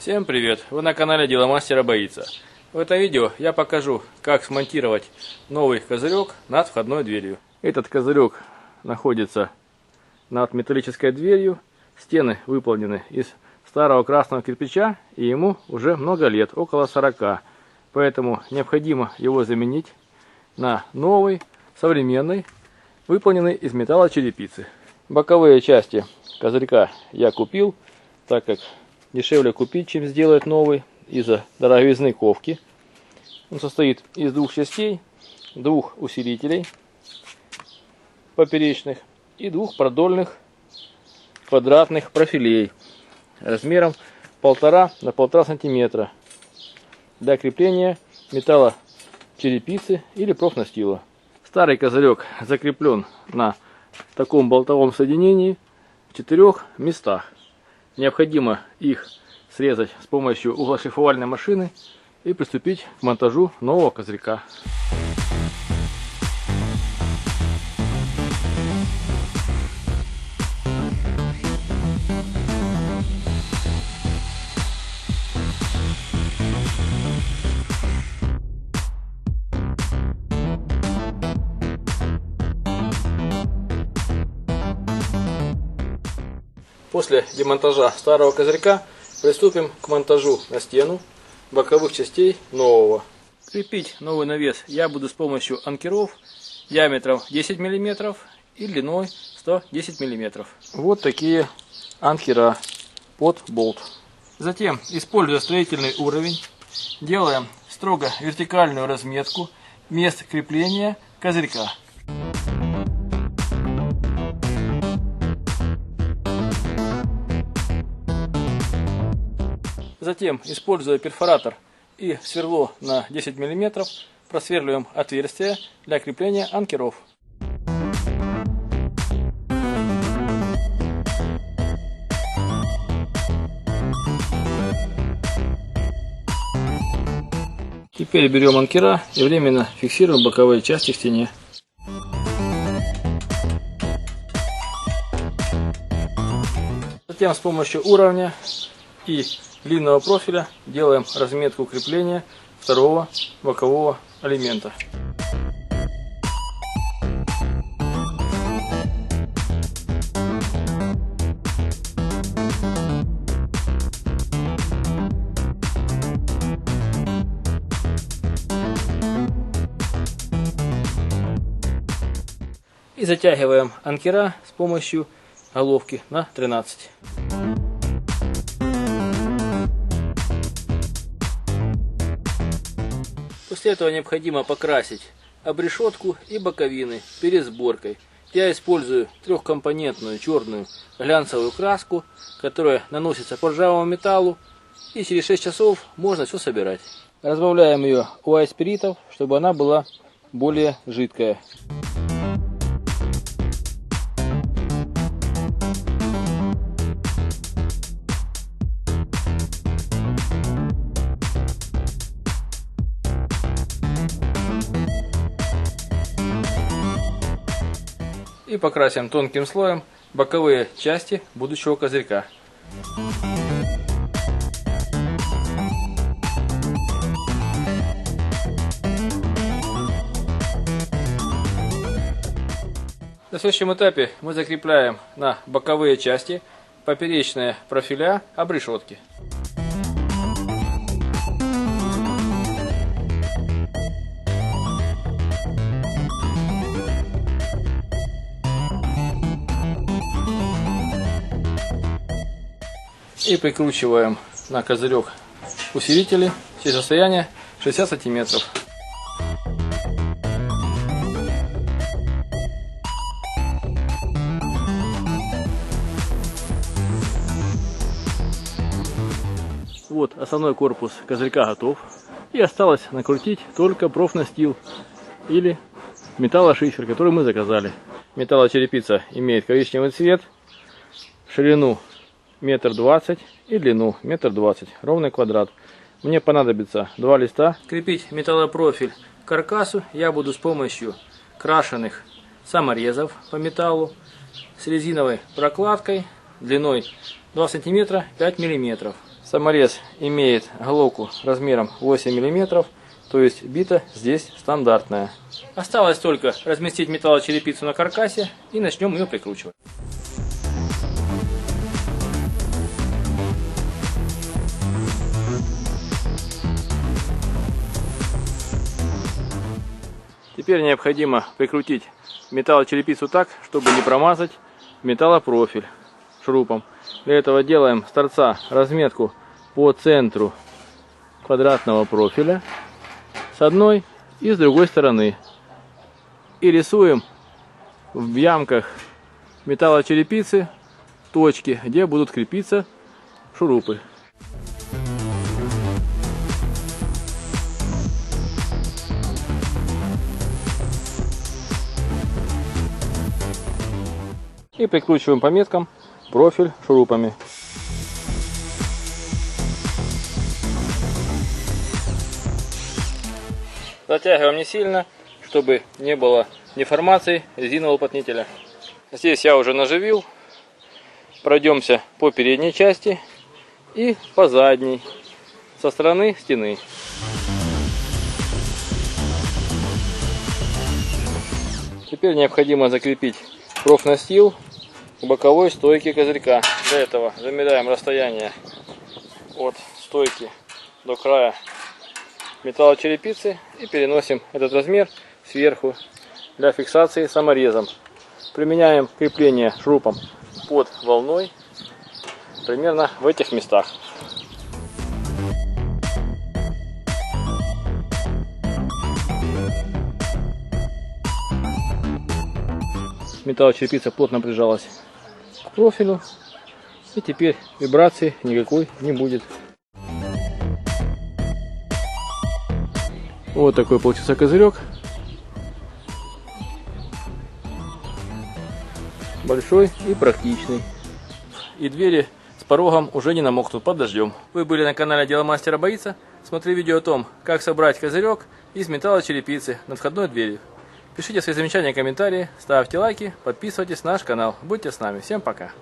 Всем привет! Вы на канале Дело Мастера Боится. В этом видео я покажу, как смонтировать новый козырек над входной дверью. Этот козырек находится над металлической дверью. Стены выполнены из старого красного кирпича, и ему уже много лет, около 40. Поэтому необходимо его заменить на новый, современный, выполненный из металлочерепицы. Боковые части козырька я купил, так как дешевле купить, чем сделать новый, из-за дороговизны ковки. Он состоит из двух частей, двух усилителей поперечных и двух продольных квадратных профилей размером 1,5 на 1,5 сантиметра для крепления металлочерепицы или профнастила. Старый козырек закреплен на таком болтовом соединении в 4 местах. Необходимо их срезать с помощью углошлифовальной машины и приступить к монтажу нового козырька. После демонтажа старого козырька приступим к монтажу на стену боковых частей нового. Крепить новый навес я буду с помощью анкеров диаметром 10 мм и длиной 110 мм. Вот такие анкера под болт. Затем, используя строительный уровень, делаем строго вертикальную разметку мест крепления козырька. Затем, используя перфоратор и сверло на 10 мм, просверливаем отверстие для крепления анкеров. Теперь берем анкера и временно фиксируем боковые части к стене. Затем с помощью уровня и длинного профиля делаем разметку крепления второго бокового элемента. И затягиваем анкера с помощью головки на 13. После этого необходимо покрасить обрешетку и боковины перед сборкой. Я использую трехкомпонентную черную глянцевую краску, которая наносится по ржавому металлу, и через 6 часов можно все собирать. Разбавляем ее УА-спиритов, чтобы она была более жидкая. И покрасим тонким слоем боковые части будущего козырька. На следующем этапе мы закрепляем на боковые части поперечные профиля обрешетки. И прикручиваем на козырек усилители через расстояние 60 сантиметров. Вот основной корпус козырька готов. И осталось накрутить только профнастил или металлошифер, который мы заказали. Металлочерепица имеет коричневый цвет, ширину 1,20 м и длину 1,20 м, ровный квадрат. Мне понадобится 2 листа. Крепить металлопрофиль к каркасу я буду с помощью крашеных саморезов по металлу с резиновой прокладкой длиной 2 см 5 мм. Саморез имеет головку размером 8 мм, то есть бита здесь стандартная. Осталось только разместить металлочерепицу на каркасе и начнем ее прикручивать. Теперь необходимо прикрутить металлочерепицу так, чтобы не промазать металлопрофиль шурупом. Для этого делаем с торца разметку по центру квадратного профиля с одной и с другой стороны. И рисуем в ямках металлочерепицы точки, где будут крепиться шурупы. И прикручиваем по меткам профиль шурупами. Затягиваем не сильно, чтобы не было деформации резинового уплотнителя. Здесь я уже наживил. Пройдемся по передней части и по задней, со стороны стены. Теперь необходимо закрепить профнастил к боковой стойке козырька. Для этого замеряем расстояние от стойки до края металлочерепицы и переносим этот размер сверху для фиксации саморезом. Применяем крепление шурупом под волной примерно в этих местах. Металлочерепица плотно прижалась к профилю, и теперь вибрации никакой не будет. Вот такой получился козырек. Большой и практичный. И двери с порогом уже не намокнут под дождем. Вы были на канале Дело мастера боится. Смотри видео о том, как собрать козырек из металлочерепицы над входной дверью. Пишите свои замечания и комментарии, ставьте лайки, подписывайтесь на наш канал. Будьте с нами. Всем пока.